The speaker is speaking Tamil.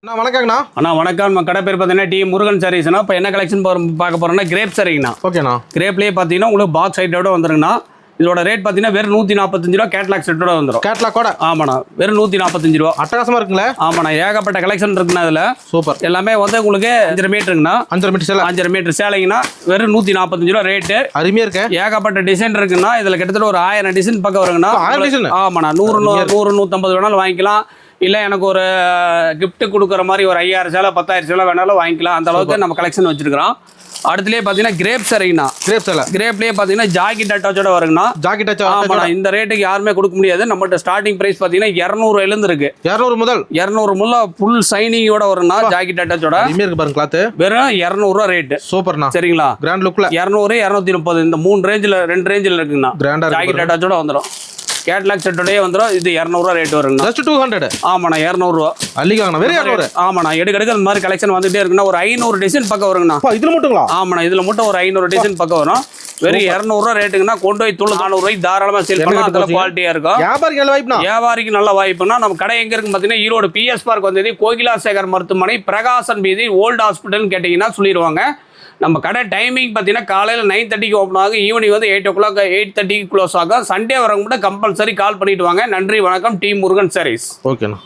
அண்ணா வணக்கங்கண்ணா. அண்ணா வணக்கம். நம்ம கடை பேர் பார்த்தீங்கன்னா டி முருகன் சாரீஸ்னா இப்போ என்ன கலெக்ஷன் பார்க்க போகிறோம்னா கிரேப் சாரீங்கண்ணா. ஓகேண்ணா. கிரேப்லேயே பார்த்தீங்கன்னா உங்களுக்கு பாக்ஸ் ஐட்டோட வந்துருங்கண்ணா. இதோட ரேட் பார்த்தீங்கன்னா வெறும் 145 ரூபா கேட்லாக் செட்டோட வந்துடும். கேட்லாக்கோட? ஆமாண்ணா, வெறும் 145 ரூபா. அட்டகாசமாக இருக்குங்களே. ஆமாண்ணா, ஏகப்பட்ட கலெக்ஷன் இருக்குண்ணா. இதில் சூப்பர். எல்லாமே வந்து உங்களுக்கு 5 மீட்டருங்கண்ணா. 5 மீட்டர் சேலை. 5 மீட்டர் சேலைங்கண்ணா வெறும் 145 ரூபா ரேட்டு. அருமையாக இருக்கு. ஏகப்பட்ட டிசைன் இருக்குண்ணா. இதில் கிட்டத்தட்ட ஒரு 1000 டிசைன் பக்கம் வருங்கண்ணா. 1000 டிசைன்? ஆமாண்ணா, 100-150 வேணாலும் வாங்கிக்கலாம். இல்லை எனக்கு ஒரு கிஃப்ட் கொடுக்குற மாதிரி ஒரு 5000 சேலை 10000 சேலை வேணாலும் வாங்கிக்கலாம். அந்த அளவுக்கு நம்ம கலெக்ஷன் வச்சிருக்கிறோம். அடுத்துலேயே பார்த்தீங்கன்னா கிரேப் சரிங்கண்ணா. கிரேப் சேலை. கிரேப்லேயே பார்த்தீங்கன்னா ஜாக்கெட் அட்டாச்சோட வருங்கண்ணா. Jacket attach. ஆமாண்ணா, இந்த ரேட்டுக்கு யாருமே கொடுக்க முடியாது. நம்மகிட்ட ஸ்டார்டிங் பிரைஸ் பார்த்தீங்கன்னா 200 இருக்கு. 200 முதல் 200 முல்ல ஃபுல் சைனிங்கோட வருங்கண்ணா. ஜாக்கெட் அட்டாச்சோட அருமையாக இருக்கு பாருங்க. கிளாத் வெறும் 200 ரூபா ரேட்டு. சூப்பர்ண்ணா. சரிங்களா? கிராண்ட் லுக்ல 200 230 இந்த 3 ரேஞ்சில் 2 ரேஞ்சில் இருக்குங்கண்ணா. கிராண்டா ஜாக்கெட் அட்டாச்சோட வந்துடும். கேட்லாக் செட்டோடய வந்துடும். இது 200 ரூபா ரேட் வருங்கண்ணா. ஜஸ்ட் 200. ஆமாண்ணா, 200 ரூபா. அள்ளிக்காங்கண்ணா. வெறும் 200. ஆமாண்ணா, எடுக்க அந்த மாதிரி கலெக்ஷன் வந்துட்டே இருக்குண்ணா. ஒரு 500 டிசைன் பக்கம் வருங்கண்ணா. இதுல மட்டுங்களா? ஆமாண்ணா, இதுல மட்டும் ஒரு 500 டிசைன் பக்கம் வரும். வெறும் 200 ரூபா ரேட்டுக்குன்னா கொண்டு போய் 400 ரூபாய்க்கு தாராளமா சேல் பண்ணலாம். அதெல்லாம் குவாலிட்டியா இருக்கும். வியாபாரிக்கு நல்ல வாய்ப்புனா. வியாபாரிக்கு நல்ல வாய்ப்புனா நம்ம கடை எங்க இருக்கு பார்த்தீங்கன்னா ஈரோடு பிஎஸ் பார்க் வந்தது கோகிலாசேகர் மருத்துவமனை பிரகாசன் வீதி ஓல்டு ஹாஸ்பிட்டல்னு கேட்டீங்கன்னா சொல்லிடுவாங்க. நம்ம கடை டைமிங் பார்த்தீங்கன்னா காலையில் 9:30க்கு ஓப்பன் ஆகும். ஈவினிங் வந்து 8 o'clock 8:30க்கு க்ளோஸ் ஆகும். சண்டே வரவங்க மட்டும் கம்பல்சரி கால் பண்ணிட்டு வாங்க. நன்றி, வணக்கம். டி முருகன் சாரீஸ். ஓகேண்ணா.